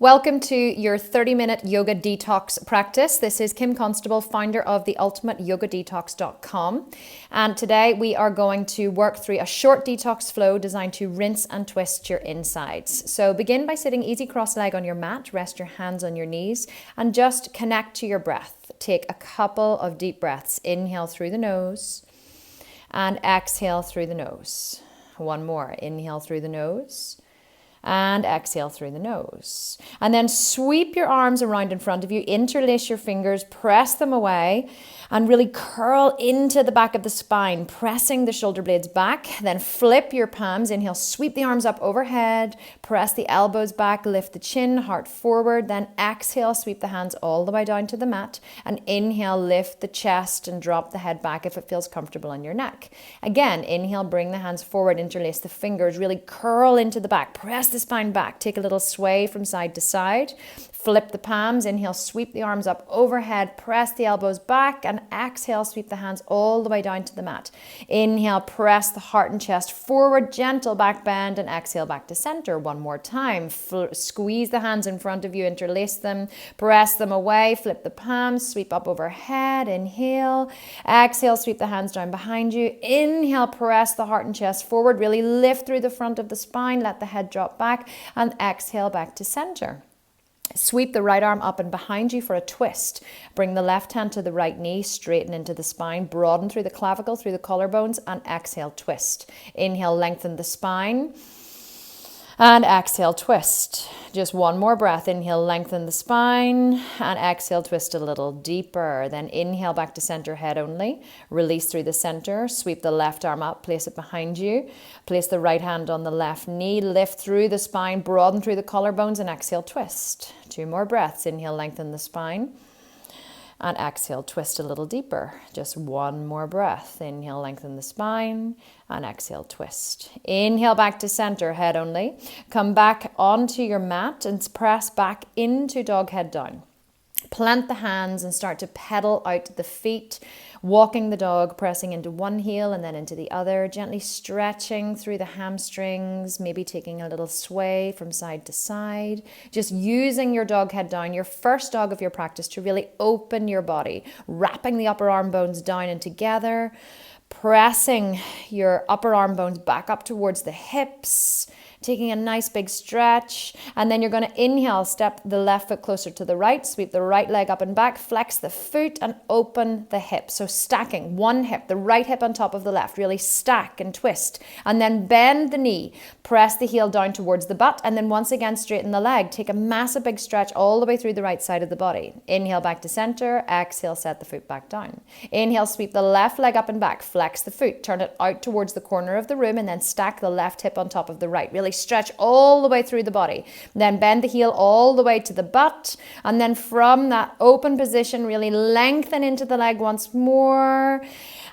Welcome to your 30-minute yoga detox practice. This is Kim Constable, founder of the ultimateyogadetox.com. And today we are going to work through a short detox flow designed to rinse and twist your insides. So begin by sitting easy cross-legged on your mat, rest your hands on your knees, and just connect to your breath. Take a couple of deep breaths. Inhale through the nose and exhale through the nose. One more. Inhale through the nose. And exhale through the nose. And then sweep your arms around in front of you, interlace your fingers, press them away, and really curl into the back of the spine, pressing the shoulder blades back. Then flip your palms. Inhale, sweep the arms up overhead, press the elbows back, lift the chin, heart forward. Then exhale, sweep the hands all the way down to the mat. And inhale, lift the chest and drop the head back if it feels comfortable on your neck. Again, inhale, bring the hands forward, interlace the fingers, really curl into the back, press the spine back, take a little sway from side to side, flip the palms, inhale, sweep the arms up overhead, press the elbows back, and exhale, sweep the hands all the way down to the mat. Inhale, press the heart and chest forward, gentle back bend, and exhale back to center. One more time, squeeze the hands in front of you, interlace them, press them away, flip the palms, sweep up overhead, inhale, exhale, sweep the hands down behind you, inhale, press the heart and chest forward, really lift through the front of the spine, let the head drop back, and exhale back to center. Sweep the right arm up and behind you for a twist. Bring the left hand to the right knee, straighten into the spine, broaden through the clavicle, through the collarbones, and exhale, twist. Inhale, lengthen the spine. And exhale, twist. Just one more breath. Inhale, lengthen the spine. And exhale, twist a little deeper. Then inhale back to center, head only. Release through the center. Sweep the left arm up. Place it behind you. Place the right hand on the left knee. Lift through the spine. Broaden through the collarbones. And exhale, twist. Two more breaths. Inhale, lengthen the spine. And exhale, twist a little deeper. Just one more breath. Inhale, lengthen the spine. And exhale, twist. Inhale back to center, head only. Come back onto your mat and press back into dog head down. Plant the hands and start to pedal out the feet, walking the dog, pressing into one heel and then into the other, gently stretching through the hamstrings, maybe taking a little sway from side to side. Just using your dog head down, your first dog of your practice, to really open your body, wrapping the upper arm bones down and together, pressing your upper arm bones back up towards the hips, taking a nice big stretch, and then you're going to inhale, step the left foot closer to the right, sweep the right leg up and back, flex the foot and open the hip. So stacking one hip, the right hip on top of the left, really stack and twist, and then bend the knee, press the heel down towards the butt, and then once again straighten the leg. Take a massive big stretch all the way through the right side of the body. Inhale back to center, exhale, set the foot back down. Inhale, sweep the left leg up and back, flex the foot, turn it out towards the corner of the room, and then stack the left hip on top of the right. Really stretch all the way through the body. Then bend the heel all the way to the butt. And then from that open position, really lengthen into the leg once more.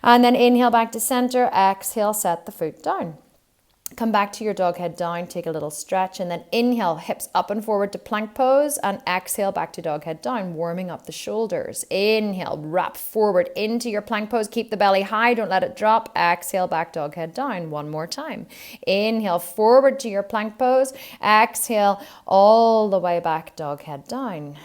And then inhale back to center. Exhale, set the foot down. Come back to your dog head down, take a little stretch, and then inhale, hips up and forward to plank pose, and exhale back to dog head down, warming up the shoulders. Inhale, wrap forward into your plank pose, keep the belly high, don't let it drop. Exhale, back dog head down. One more time. Inhale, forward to your plank pose. Exhale, all the way back, dog head down.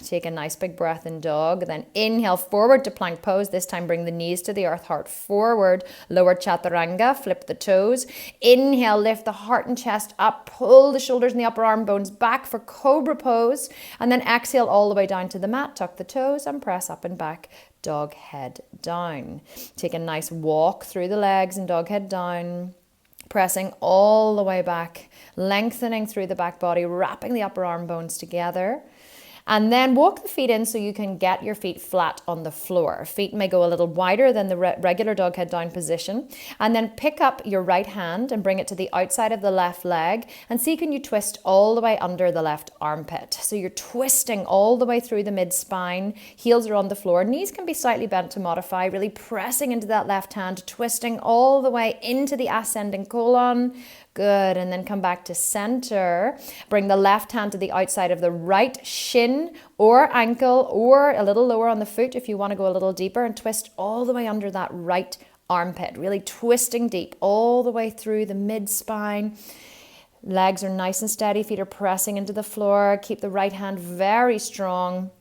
Take a nice big breath in dog. Then inhale forward to plank pose. This time bring the knees to the earth, heart forward. Lower chaturanga, flip the toes. Inhale, lift the heart and chest up. Pull the shoulders and the upper arm bones back for cobra pose. And then exhale all the way down to the mat. Tuck the toes and press up and back. Dog head down. Take a nice walk through the legs and dog head down. Pressing all the way back. Lengthening through the back body. Wrapping the upper arm bones together. And then walk the feet in so you can get your feet flat on the floor. Feet may go a little wider than the regular dog head down position. And then pick up your right hand and bring it to the outside of the left leg. And see, can you twist all the way under the left armpit? So you're twisting all the way through the mid-spine. Heels are on the floor. Knees can be slightly bent to modify. Really pressing into that left hand, twisting all the way into the ascending colon. Good. And then come back to center. Bring the left hand to the outside of the right shin or ankle, or a little lower on the foot if you want to go a little deeper, and twist all the way under that right armpit. Really twisting deep all the way through the mid-spine. Legs are nice and steady, feet are pressing into the floor. Keep the right hand very strong.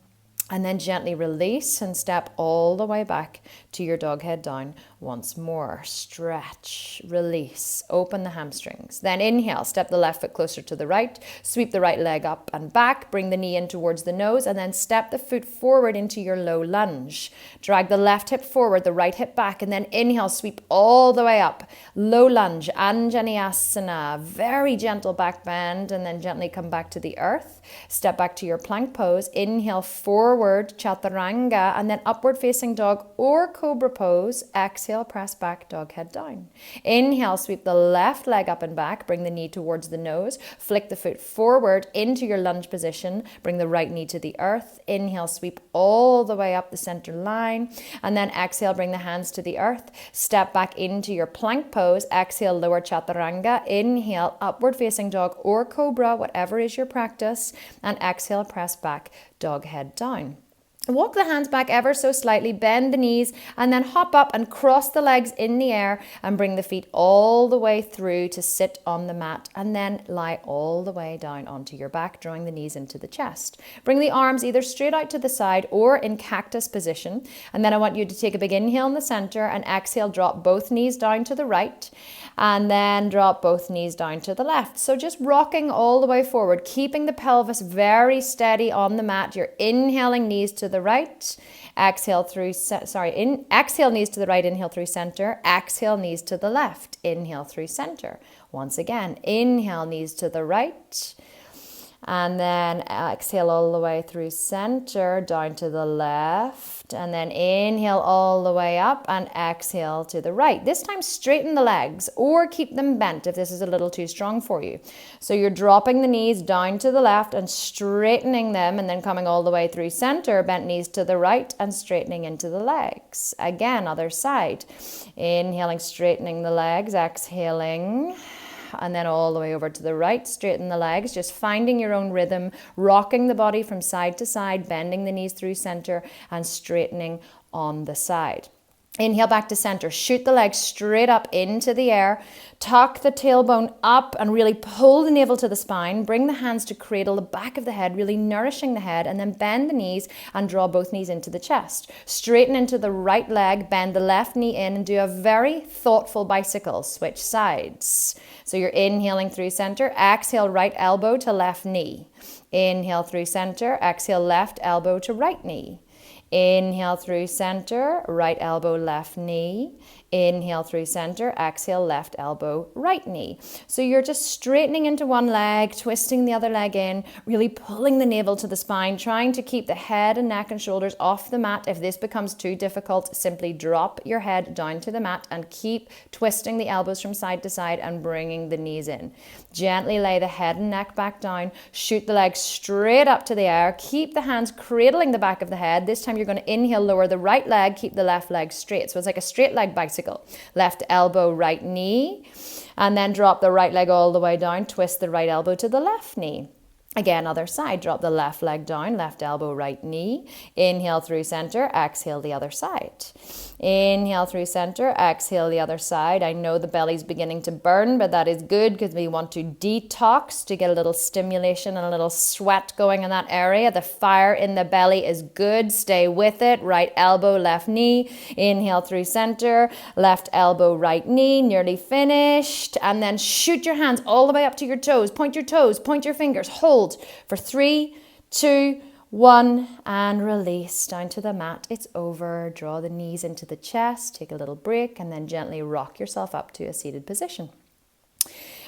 And then gently release and step all the way back to your dog head down once more. Stretch, release, open the hamstrings. Then inhale, step the left foot closer to the right, sweep the right leg up and back, bring the knee in towards the nose, and then step the foot forward into your low lunge. Drag the left hip forward, the right hip back, and then inhale, sweep all the way up. Low lunge, Anjaneyasana, very gentle back bend, and then gently come back to the earth. Step back to your plank pose. Inhale, forward, chaturanga, and then upward facing dog or cobra pose. Exhale, press back, dog head down. Inhale, sweep the left leg up and back. Bring the knee towards the nose. Flick the foot forward into your lunge position. Bring the right knee to the earth. Inhale, sweep all the way up the center line. And then exhale, bring the hands to the earth. Step back into your plank pose. Exhale, lower chaturanga. Inhale, upward facing dog or cobra, whatever is your practice. And exhale, press back, dog head down. Walk the hands back ever so slightly, bend the knees, and then hop up and cross the legs in the air and bring the feet all the way through to sit on the mat, and then lie all the way down onto your back, drawing the knees into the chest. Bring the arms either straight out to the side or in cactus position, and then I want you to take a big inhale in the center and exhale, drop both knees down to the right, and then drop both knees down to the left. So just rocking all the way forward, keeping the pelvis very steady on the mat. You're inhaling, knees to the right, exhale through, exhale knees to the right, inhale through center, exhale knees to the left, inhale through center. Once again, inhale knees to the right, and then exhale all the way through center, down to the left, and then inhale all the way up and exhale to the right. This time straighten the legs or keep them bent if this is a little too strong for you. So you're dropping the knees down to the left and straightening them, and then coming all the way through center, bent knees to the right and straightening into the legs. Again, other side. Inhaling, straightening the legs, exhaling, and then all the way over to the right, straighten the legs, just finding your own rhythm, rocking the body from side to side, bending the knees through center and straightening on the side. Inhale back to center, shoot the legs straight up into the air, tuck the tailbone up and really pull the navel to the spine, bring the hands to cradle the back of the head, really nourishing the head, and then bend the knees and draw both knees into the chest. Straighten into the right leg, bend the left knee in and do a very thoughtful bicycle, switch sides. So you're inhaling through center, exhale right elbow to left knee. Inhale through center, exhale left elbow to right knee. Inhale through center, right elbow, left knee. Inhale through center, exhale, left elbow, right knee. So you're just straightening into one leg, twisting the other leg in, really pulling the navel to the spine, trying to keep the head and neck and shoulders off the mat. If this becomes too difficult, simply drop your head down to the mat and keep twisting the elbows from side to side and bringing the knees in. Gently lay the head and neck back down, shoot the legs straight up to the air, keep the hands cradling the back of the head. This time you're going to inhale, lower the right leg, keep the left leg straight. So it's like a straight leg bicycle. Left elbow, right knee, and then drop the right leg all the way down, twist the right elbow to the left knee. Again, other side, drop the left leg down, left elbow, right knee. Inhale through center, exhale the other side. Inhale through center, exhale the other side. I know the belly's beginning to burn, but that is good because we want to detox to get a little stimulation and a little sweat going in that area. The fire in the belly is good. Stay with it. Right elbow, left knee. Inhale through center, left elbow, right knee. Nearly finished. And then shoot your hands all the way up to your toes. Point your fingers. Hold for 3, 2, 1, and release down to the mat. It's over. Draw the knees into the chest, take a little break, and then gently rock yourself up to a seated position.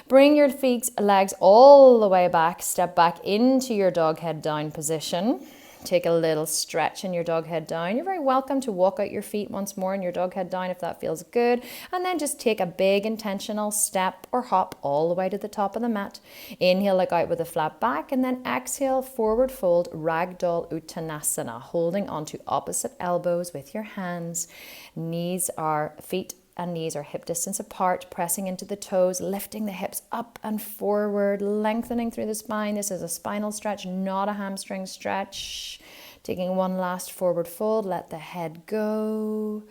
Bring your feet, legs all the way back. Step back into your dog head down position. Take a little stretch in your dog head down. You're very welcome to walk out your feet once more in your dog head down if that feels good. And then just take a big intentional step or hop all the way to the top of the mat. Inhale, look out with a flat back, and then exhale, forward fold, ragdoll Utkatasana, holding onto opposite elbows with your hands. Feet and knees are hip distance apart, pressing into the toes, lifting the hips up and forward, lengthening through the spine. This is a spinal stretch, not a hamstring stretch. Taking one last forward fold, let the head go.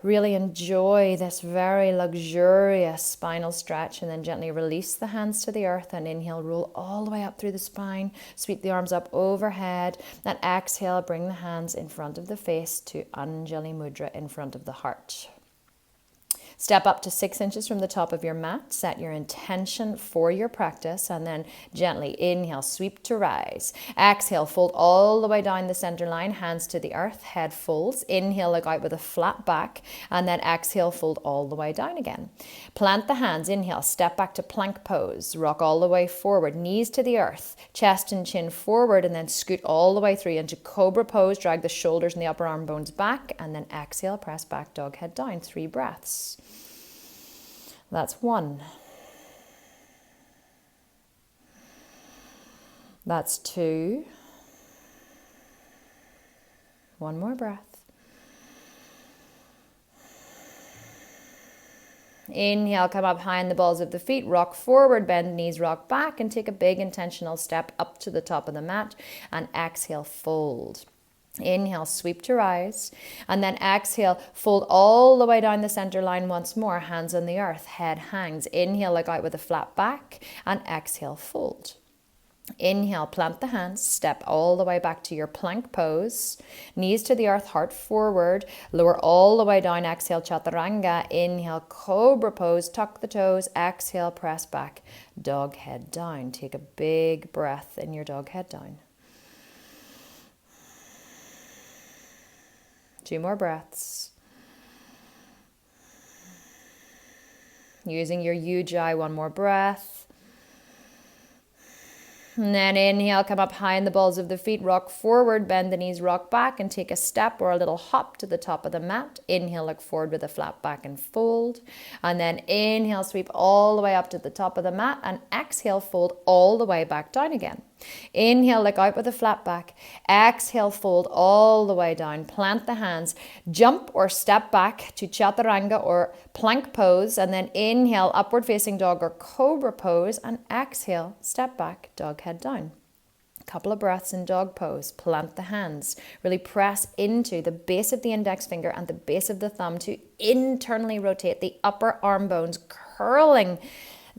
Really enjoy this very luxurious spinal stretch, and then gently release the hands to the earth and inhale, roll all the way up through the spine, sweep the arms up overhead, and exhale, bring the hands in front of the face to Anjali Mudra in front of the heart. Step up to 6 inches from the top of your mat. Set your intention for your practice, and then gently inhale, sweep to rise. Exhale, fold all the way down the center line, hands to the earth, head folds. Inhale, look out with a flat back, and then exhale, fold all the way down again. Plant the hands, inhale, step back to plank pose. Rock all the way forward, knees to the earth, chest and chin forward, and then scoot all the way through into cobra pose. Drag the shoulders and the upper arm bones back, and then exhale, press back, dog head down. 3 breaths. That's 1. That's 2. 1 more breath. Inhale, come up high in the balls of the feet, rock forward, bend knees, rock back, and take a big intentional step up to the top of the mat, and exhale, fold. Inhale, sweep to rise, and then exhale, fold all the way down the center line once more, hands on the earth, head hangs. Inhale, look out with a flat back, and exhale, fold. Inhale, plant the hands, step all the way back to your plank pose, knees to the earth, heart forward, lower all the way down, exhale, chaturanga. Inhale, cobra pose, tuck the toes, exhale, press back, dog head down. Take a big breath in your dog head down. 2 more breaths. Using your Ujjayi, 1 more breath. And then inhale, come up high in the balls of the feet, rock forward, bend the knees, rock back, and take a step or a little hop to the top of the mat. Inhale, look forward with a flat back and fold. And then inhale, sweep all the way up to the top of the mat, and exhale, fold all the way back down again. Inhale, look out with a flat back. Exhale, fold all the way down. Plant the hands. Jump or step back to chaturanga or plank pose. And then inhale, upward facing dog or cobra pose. And exhale, step back, dog head down. A couple of breaths in dog pose. Plant the hands. Really press into the base of the index finger and the base of the thumb to internally rotate the upper arm bones, curling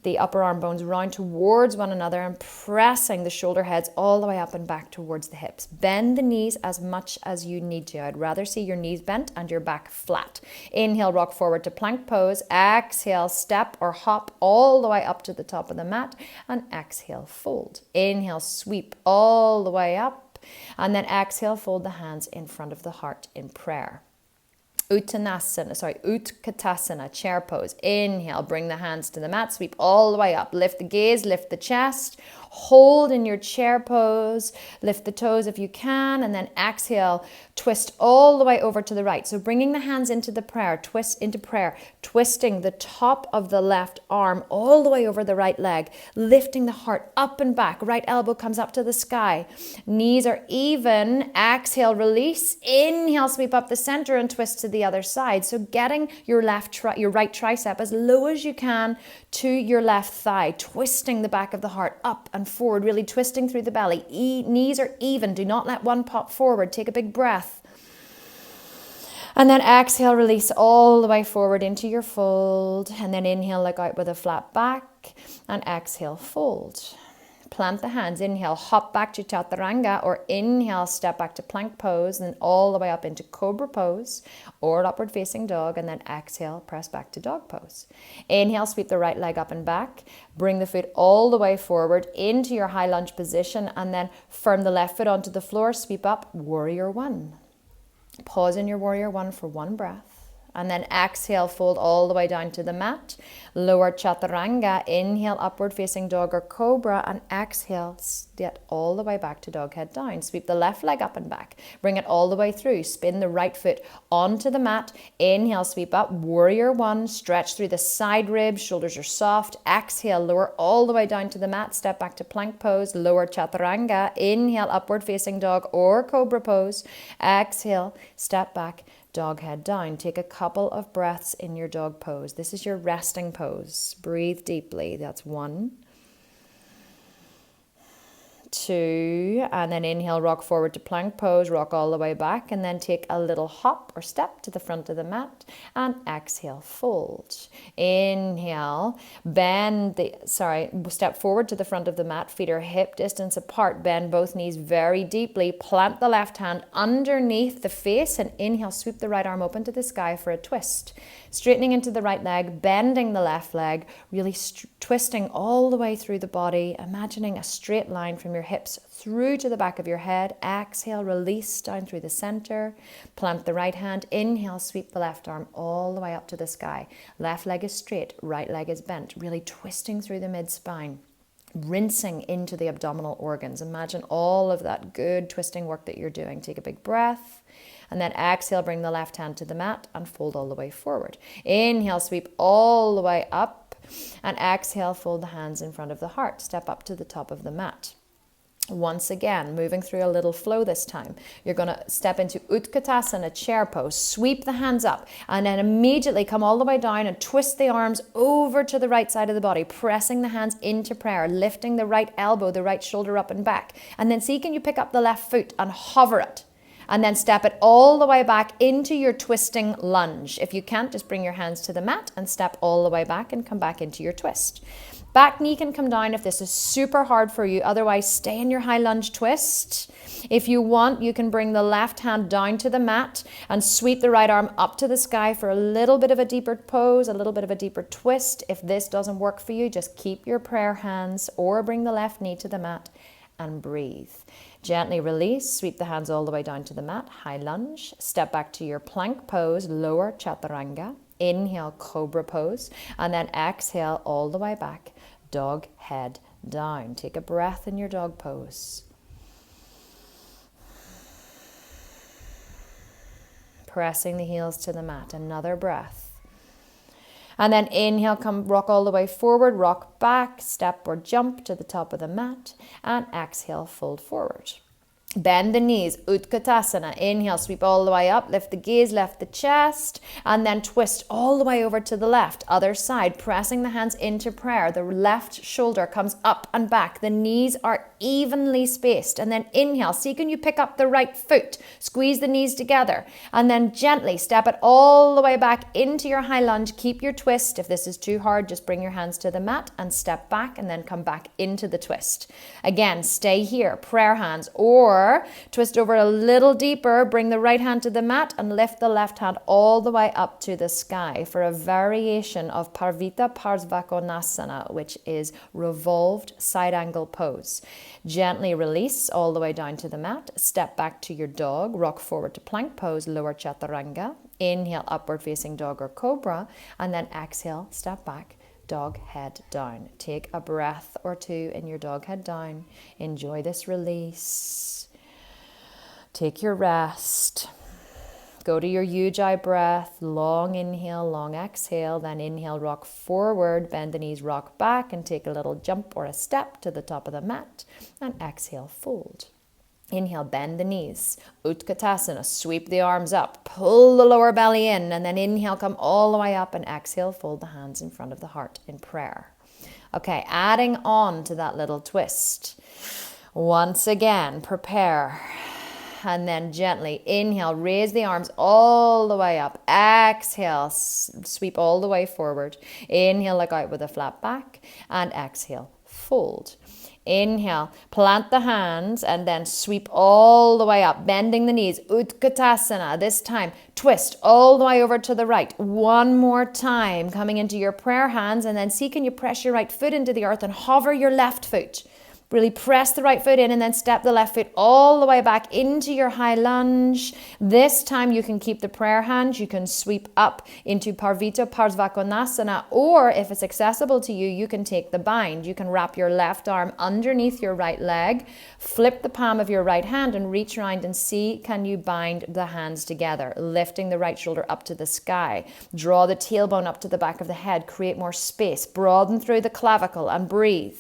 the upper arm bones round towards one another and pressing the shoulder heads all the way up and back towards the hips. Bend the knees as much as you need to. I'd rather see your knees bent and your back flat. Inhale, rock forward to plank pose. Exhale, step or hop all the way up to the top of the mat, and exhale, fold. Inhale, sweep all the way up, and then exhale, fold the hands in front of the heart in prayer. Utkatasana, chair pose. Inhale, bring the hands to the mat, sweep all the way up. Lift the gaze, lift the chest. Hold in your chair pose. Lift the toes if you can, and then exhale, twist all the way over to the right. So bringing the hands into the prayer, twist into prayer, twisting the top of the left arm all the way over the right leg, lifting the heart up and back. Right elbow comes up to the sky. Knees are even. Exhale, release. Inhale, sweep up the center and twist to the other side. So getting your right tricep as low as you can to your left thigh, twisting the back of the heart up and forward, really twisting through the belly. Knees are even. Do not let one pop forward. Take a big breath. And then exhale, release all the way forward into your fold. And then inhale, look out with a flat back. And exhale, fold. Plant the hands. Inhale, hop back to chaturanga, or inhale, step back to plank pose, and then all the way up into cobra pose or upward facing dog, and then exhale, press back to dog pose. Inhale, sweep the right leg up and back. Bring the foot all the way forward into your high lunge position, and then firm the left foot onto the floor. Sweep up, warrior 1. Pause in your warrior 1 for 1 breath. And then exhale, fold all the way down to the mat. Lower chaturanga. Inhale, upward facing dog or cobra. And exhale, get all the way back to dog head down. Sweep the left leg up and back. Bring it all the way through. Spin the right foot onto the mat. Inhale, sweep up. Warrior 1. Stretch through the side ribs. Shoulders are soft. Exhale, lower all the way down to the mat. Step back to plank pose. Lower chaturanga. Inhale, upward facing dog or cobra pose. Exhale, step back. Dog head down. Take a couple of breaths in your dog pose. This is your resting pose. Breathe deeply. That's 1, 2, and then inhale, rock forward to plank pose, rock all the way back, and then take a little hop or step to the front of the mat, and exhale, fold. Inhale, step forward to the front of the mat, feet are hip distance apart, bend both knees very deeply, plant the left hand underneath the face, and inhale, sweep the right arm open to the sky for a twist. Straightening into the right leg, bending the left leg, really twisting all the way through the body, imagining a straight line from your hips through to the back of your head. Exhale, release down through the center, plant the right hand, inhale, sweep the left arm all the way up to the sky. Left leg is straight, right leg is bent, really twisting through the mid-spine, rinsing into the abdominal organs. Imagine all of that good twisting work that you're doing. Take a big breath. And then exhale, bring the left hand to the mat and fold all the way forward. Inhale, sweep all the way up. And exhale, fold the hands in front of the heart. Step up to the top of the mat. Once again, moving through a little flow this time. You're going to step into Utkatasana, chair pose. Sweep the hands up. And then immediately come all the way down and twist the arms over to the right side of the body. Pressing the hands into prayer. Lifting the right elbow, the right shoulder up and back. And then see, can you pick up the left foot and hover it? And then step it all the way back into your twisting lunge. If you can't, just bring your hands to the mat and step all the way back and come back into your twist. Back knee can come down if this is super hard for you. Otherwise, stay in your high lunge twist. If you want, you can bring the left hand down to the mat and sweep the right arm up to the sky for a little bit of a deeper pose, a little bit of a deeper twist. If this doesn't work for you, just keep your prayer hands or bring the left knee to the mat and breathe. Gently release, sweep the hands all the way down to the mat, high lunge, step back to your plank pose, lower chaturanga, inhale, cobra pose, and then exhale all the way back, dog head down. Take a breath in your dog pose. Pressing the heels to the mat, another breath. And then inhale, come rock all the way forward, rock back, step or jump to the top of the mat, and exhale, fold forward. Bend the knees, Utkatasana. Inhale, sweep all the way up, lift the gaze, lift the chest, and then twist all the way over to the left. Other side, pressing the hands into prayer. The left shoulder comes up and back. The knees are evenly spaced. And then inhale, see, can you pick up the right foot? Squeeze the knees together. And then gently step it all the way back into your high lunge. Keep your twist. If this is too hard, just bring your hands to the mat and step back and then come back into the twist. Again, stay here, prayer hands, or twist over a little deeper, bring the right hand to the mat and lift the left hand all the way up to the sky for a variation of Parvita Parsvakonasana, which is revolved side angle pose. Gently release all the way down to the mat, step back to your dog, rock forward to plank pose, lower chaturanga, inhale, upward facing dog or cobra, and then exhale, step back, dog head down. Take a breath or two in your dog head down. Enjoy this release. Take your rest. Go to your Ujjayi breath. Long inhale, long exhale. Then inhale, rock forward, bend the knees, rock back, and take a little jump or a step to the top of the mat. And exhale, fold. Inhale, bend the knees. Utkatasana, sweep the arms up. Pull the lower belly in. And then inhale, come all the way up. And exhale, fold the hands in front of the heart in prayer. Okay, adding on to that little twist. Once again, prepare. And then gently inhale, raise the arms all the way up. Exhale, sweep all the way forward. Inhale, look out with a flat back. And exhale, fold. Inhale, plant the hands and then sweep all the way up, bending the knees. Utkatasana. This time, twist all the way over to the right. One more time, coming into your prayer hands, and then see, can you press your right foot into the earth and hover your left foot. Really press the right foot in and then step the left foot all the way back into your high lunge. This time you can keep the prayer hands. You can sweep up into Parvita Parsvakonasana, or if it's accessible to you, you can take the bind. You can wrap your left arm underneath your right leg, flip the palm of your right hand and reach around and see, can you bind the hands together, lifting the right shoulder up to the sky. Draw the tailbone up to the back of the head, create more space, broaden through the clavicle and breathe.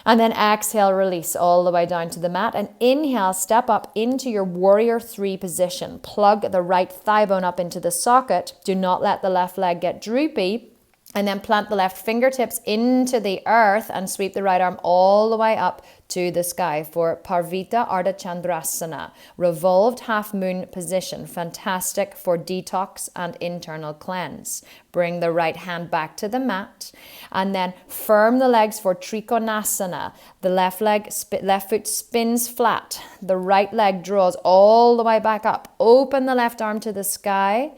And then exhale, release all the way down to the mat. And inhale, step up into your warrior 3 position. Plug the right thigh bone up into the socket. Do not let the left leg get droopy. And then plant the left fingertips into the earth and sweep the right arm all the way up to the sky for Parvita Ardha Chandrasana, revolved half moon position. Fantastic for detox and internal cleanse. Bring the right hand back to the mat and then firm the legs for Trikonasana. The left foot spins flat. The right leg draws all the way back up. Open the left arm to the sky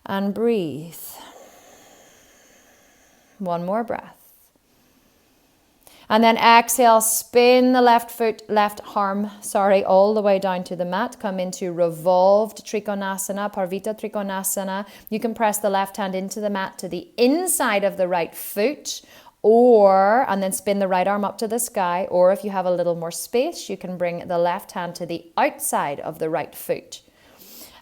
and breathe. One more breath. And then exhale, spin the left arm, all the way down to the mat. Come into Revolved Trikonasana, Parvita Trikonasana. You can press the left hand into the mat to the inside of the right foot, and then spin the right arm up to the sky. Or if you have a little more space, you can bring the left hand to the outside of the right foot.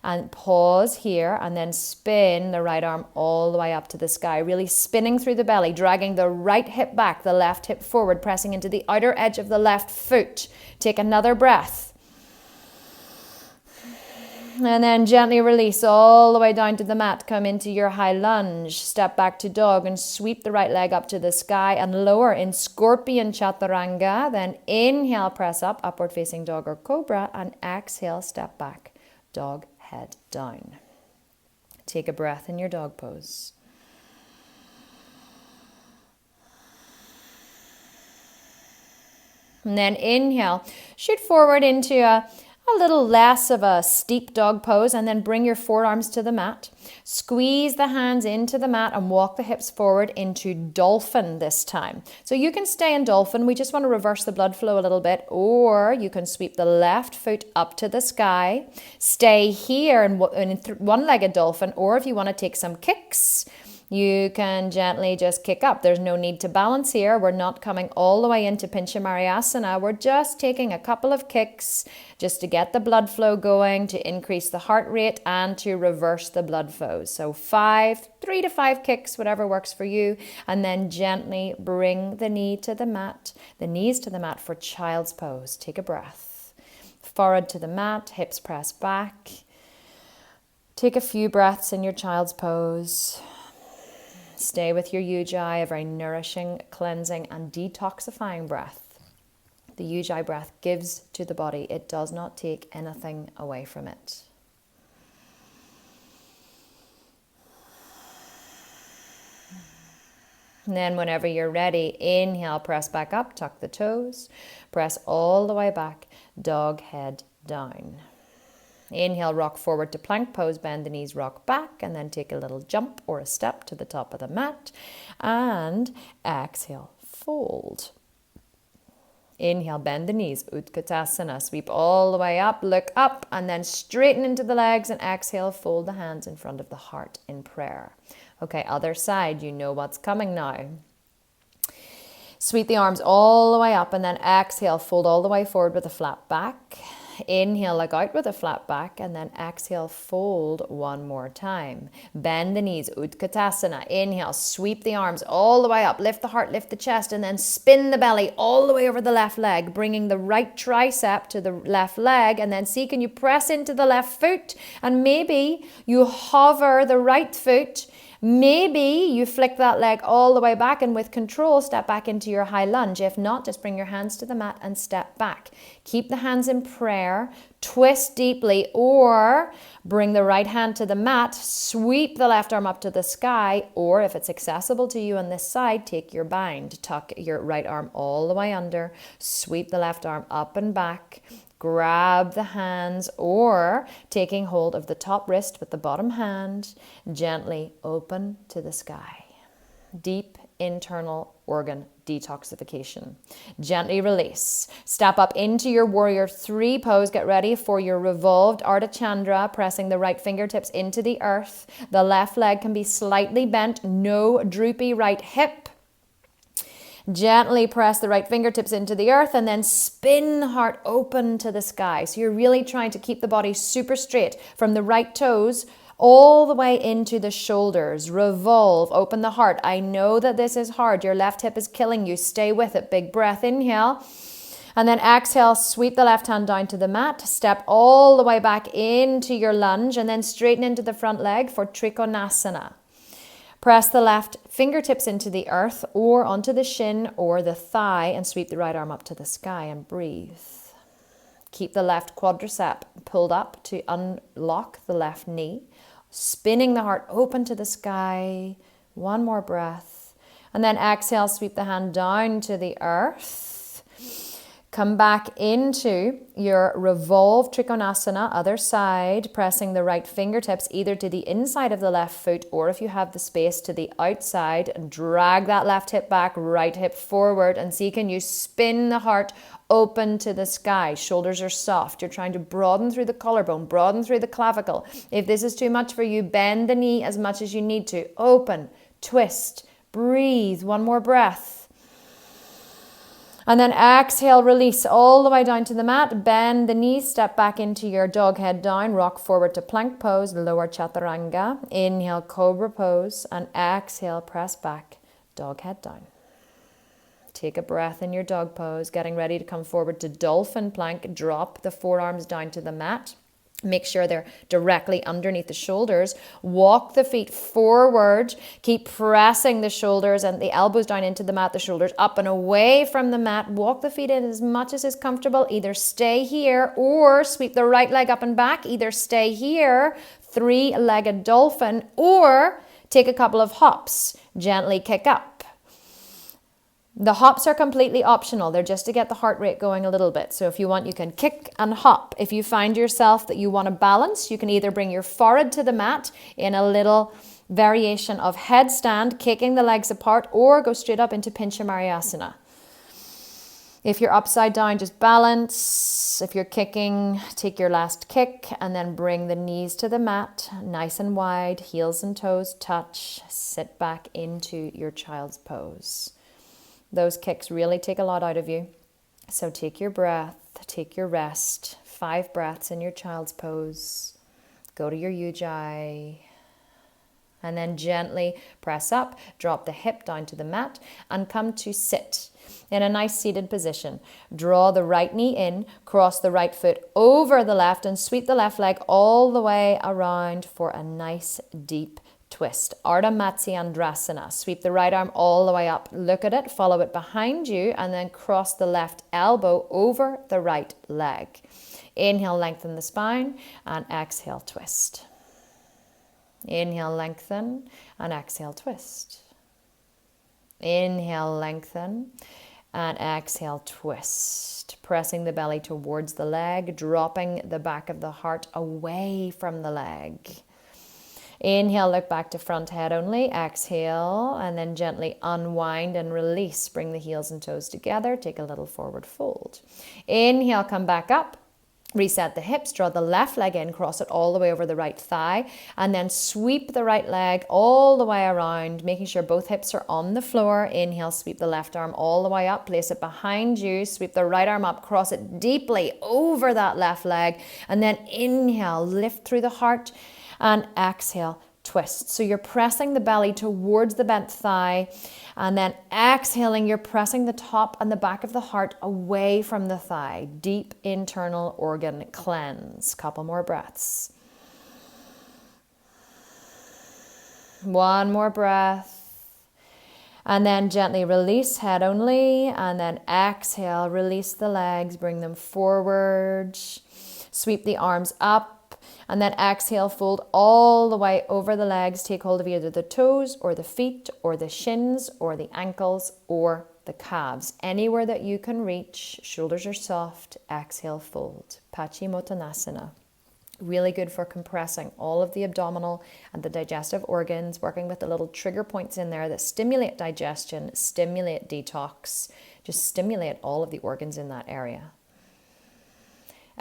And pause here and then spin the right arm all the way up to the sky, really spinning through the belly, dragging the right hip back, the left hip forward, pressing into the outer edge of the left foot. Take another breath. And then gently release all the way down to the mat. Come into your high lunge. Step back to dog and sweep the right leg up to the sky and lower in Scorpion Chaturanga. Then inhale, press up, upward facing dog or cobra, and exhale, step back, dog, head down. Take a breath in your dog pose. And then inhale, shoot forward into a little less of a steep dog pose, and then bring your forearms to the mat. Squeeze the hands into the mat and walk the hips forward into Dolphin this time. So you can stay in Dolphin. We just want to reverse the blood flow a little bit, or you can sweep the left foot up to the sky. Stay here in one-legged Dolphin, or if you want to take some kicks, you can gently just kick up. There's no need to balance here. We're not coming all the way into Pincha Mayurasana. We're just taking a couple of kicks just to get the blood flow going, to increase the heart rate and to reverse the blood flow. So 3 to 5 kicks, whatever works for you. And then gently bring the knees to the mat for child's pose. Take a breath. Forehead to the mat, hips press back. Take a few breaths in your child's pose. Stay with your Ujjayi, a very nourishing, cleansing and detoxifying breath. The Ujjayi breath gives to the body. It does not take anything away from it. And then whenever you're ready, inhale, press back up, tuck the toes, press all the way back, dog head down. Inhale, rock forward to plank pose, bend the knees, rock back, and then take a little jump or a step to the top of the mat. And exhale, fold. Inhale, bend the knees, Utkatasana, sweep all the way up, look up, and then straighten into the legs, and exhale, fold the hands in front of the heart in prayer. Okay, other side, you know what's coming now. Sweep the arms all the way up, and then exhale, fold all the way forward with a flat back. Inhale, look out with a flat back, and then exhale, fold one more time. Bend the knees, Utkatasana. Inhale, sweep the arms all the way up, lift the heart, lift the chest, and then spin the belly all the way over the left leg, bringing the right tricep to the left leg, and then see, can you press into the left foot, and maybe you hover the right foot. Maybe you flick that leg all the way back and with control, step back into your high lunge. If not, just bring your hands to the mat and step back. Keep the hands in prayer, twist deeply, or bring the right hand to the mat, sweep the left arm up to the sky, or if it's accessible to you on this side, take your bind, tuck your right arm all the way under, sweep the left arm up and back, grab the hands, or taking hold of the top wrist with the bottom hand, gently open to the sky. Deep internal organ detoxification. Gently release. Step up into your warrior 3 pose. Get ready for your revolved Ardha Chandra, pressing the right fingertips into the earth. The left leg can be slightly bent, no droopy right hip. Gently press the right fingertips into the earth and then spin the heart open to the sky. So you're really trying to keep the body super straight from the right toes all the way into the shoulders. Revolve, open the heart. I know that this is hard. Your left hip is killing you. Stay with it. Big breath, inhale. And then exhale, sweep the left hand down to the mat. Step all the way back into your lunge and then straighten into the front leg for Trikonasana. Press the left fingertips into the earth or onto the shin or the thigh and sweep the right arm up to the sky and breathe. Keep the left quadricep pulled up to unlock the left knee, spinning the heart open to the sky. One more breath. And then exhale, sweep the hand down to the earth. Come back into your Revolve Trikonasana, other side, pressing the right fingertips either to the inside of the left foot or if you have the space to the outside. Drag that left hip back, right hip forward, and see can you spin the heart open to the sky. Shoulders are soft. You're trying to broaden through the collarbone, broaden through the clavicle. If this is too much for you, bend the knee as much as you need to. Open, twist, breathe. One more breath. And then exhale, release all the way down to the mat. Bend the knees, step back into your dog head down. Rock forward to plank pose, lower chaturanga. Inhale, cobra pose. And exhale, press back, dog head down. Take a breath in your dog pose. Getting ready to come forward to dolphin plank. Drop the forearms down to the mat. Make sure they're directly underneath the shoulders. Walk the feet forward. Keep pressing the shoulders and the elbows down into the mat, the shoulders up and away from the mat. Walk the feet in as much as is comfortable. Either stay here or sweep the right leg up and back. Either stay here, three-legged dolphin, or take a couple of hops. Gently kick up. The hops are completely optional. They're just to get the heart rate going a little bit. So if you want, you can kick and hop. If you find yourself that you want to balance, you can either bring your forehead to the mat in a little variation of headstand, kicking the legs apart, or go straight up into Pincha Mayurasana. If you're upside down, just balance. If you're kicking, take your last kick and then bring the knees to the mat, nice and wide, heels and toes touch. Sit back into your child's pose. Those kicks really take a lot out of you. So take your breath, take your rest. 5 breaths in your child's pose. Go to your ujjayi. And then gently press up, drop the hip down to the mat and come to sit in a nice seated position. Draw the right knee in, cross the right foot over the left and sweep the left leg all the way around for a nice deep twist. Ardha Matsyendrasana. Sweep the right arm all the way up. Look at it, follow it behind you, and then cross the left elbow over the right leg. Inhale, lengthen the spine, and exhale, twist. Inhale, lengthen, and exhale, twist. Inhale, lengthen, and exhale, twist. Pressing the belly towards the leg, dropping the back of the heart away from the leg. Inhale, look back to front head only. Exhale, and then gently unwind and release. Bring the heels and toes together. Take a little forward fold. Inhale, come back up. Reset the hips. Draw the left leg in. Cross it all the way over the right thigh. And then sweep the right leg all the way around, making sure both hips are on the floor. Inhale, sweep the left arm all the way up. Place it behind you. Sweep the right arm up. Cross it deeply over that left leg. And then inhale, lift through the heart. And exhale, twist. So you're pressing the belly towards the bent thigh, and then exhaling, you're pressing the top and the back of the heart away from the thigh. Deep internal organ cleanse. Couple more breaths. One more breath. And then gently release, head only, and then exhale, release the legs, bring them forward. Sweep the arms up. And then exhale, fold all the way over the legs. Take hold of either the toes or the feet or the shins or the ankles or the calves. Anywhere that you can reach. Shoulders are soft. Exhale, fold. Paschimottanasana. Really good for compressing all of the abdominal and the digestive organs. Working with the little trigger points in there that stimulate digestion, stimulate detox. Just stimulate all of the organs in that area.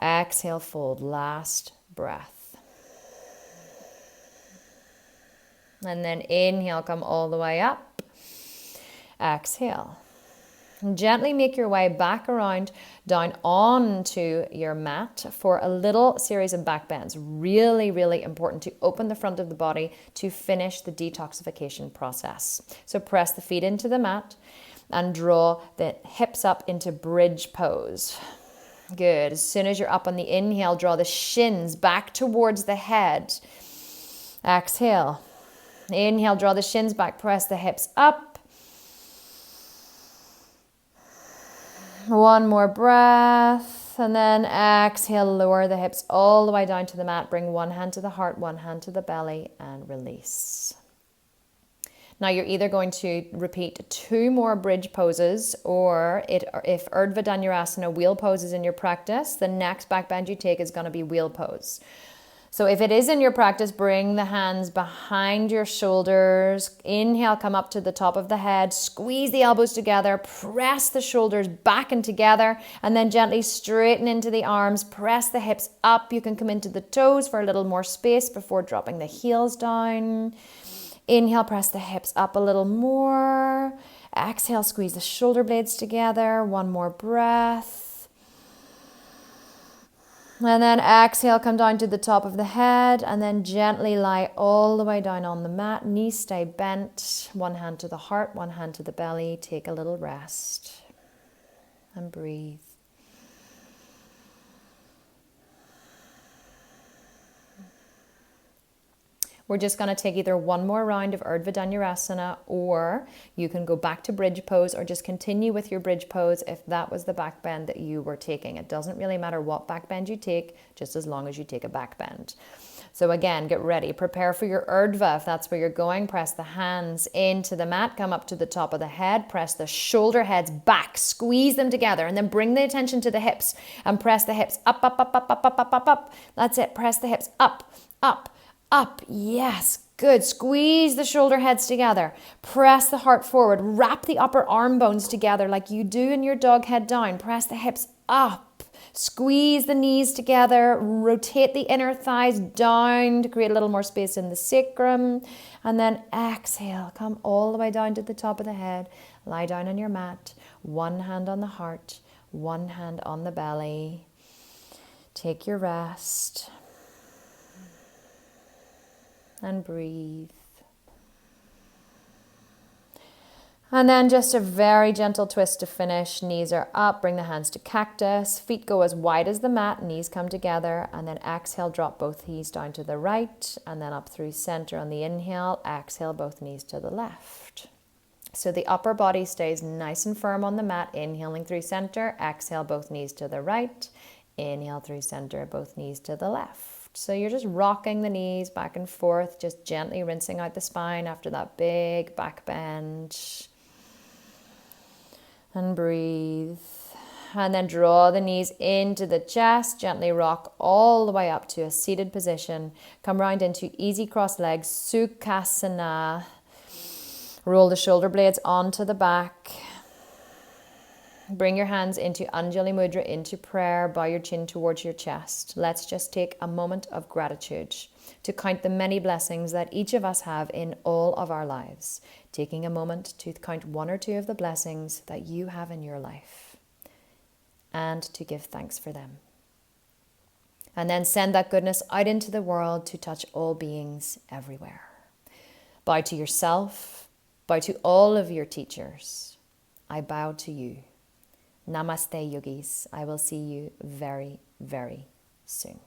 Exhale, fold. Last breath. And then inhale, come all the way up. Exhale. And gently make your way back around, down onto your mat for a little series of back bends. Really, really important to open the front of the body to finish the detoxification process. So press the feet into the mat and draw the hips up into bridge pose. Good. As soon as you're up on the inhale, draw the shins back towards the head. Exhale. Inhale, draw the shins back, press the hips up. One more breath, and then exhale, lower the hips all the way down to the mat. Bring one hand to the heart, one hand to the belly, and release. Now you're either going to repeat 2 more bridge poses, or if Urdhva Dhanurasana wheel pose is in your practice, the next back bend you take is going to be wheel pose. So if it is in your practice, bring the hands behind your shoulders. Inhale, come up to the top of the head. Squeeze the elbows together. Press the shoulders back and together. And then gently straighten into the arms. Press the hips up. You can come into the toes for a little more space before dropping the heels down. Inhale, press the hips up a little more. Exhale, squeeze the shoulder blades together. One more breath. And then exhale, come down to the top of the head, and then gently lie all the way down on the mat. Knees stay bent. One hand to the heart, one hand to the belly. Take a little rest and breathe. We're just going to take either one more round of Urdhva Dhanurasana, or you can go back to bridge pose, or just continue with your bridge pose if that was the back bend that you were taking. It doesn't really matter what back bend you take, just as long as you take a back bend. So again, get ready. Prepare for your Urdhva. If that's where you're going, press the hands into the mat, come up to the top of the head, press the shoulder heads back, squeeze them together, and then bring the attention to the hips and press the hips up, up, up, up, up, up, up, up, up. That's it. Press the hips up, up, up. Yes, good. Squeeze the shoulder heads together. Press the heart forward. Wrap the upper arm bones together like you do in your dog head down. Press the hips up. Squeeze the knees together. Rotate the inner thighs down to create a little more space in the sacrum. And then exhale. Come all the way down to the top of the head. Lie down on your mat. One hand on the heart. One hand on the belly. Take your rest. And breathe. And then just a very gentle twist to finish. Knees are up, bring the hands to cactus. Feet go as wide as the mat, knees come together. And then exhale, drop both knees down to the right. And then up through center on the inhale. Exhale, both knees to the left. So the upper body stays nice and firm on the mat. Inhaling through center. Exhale, both knees to the right. Inhale through center, both knees to the left. So you're just rocking the knees back and forth, just gently rinsing out the spine after that big back bend. And breathe. And then draw the knees into the chest. Gently rock all the way up to a seated position. Come round into easy cross legs, Sukhasana. Roll the shoulder blades onto the back. Bring your hands into Anjali Mudra, into prayer. Bow your chin towards your chest. Let's just take a moment of gratitude to count the many blessings that each of us have in all of our lives. Taking a moment to count 1 or 2 of the blessings that you have in your life and to give thanks for them. And then send that goodness out into the world to touch all beings everywhere. Bow to yourself. Bow to all of your teachers. I bow to you. Namaste, yogis. I will see you very, very soon.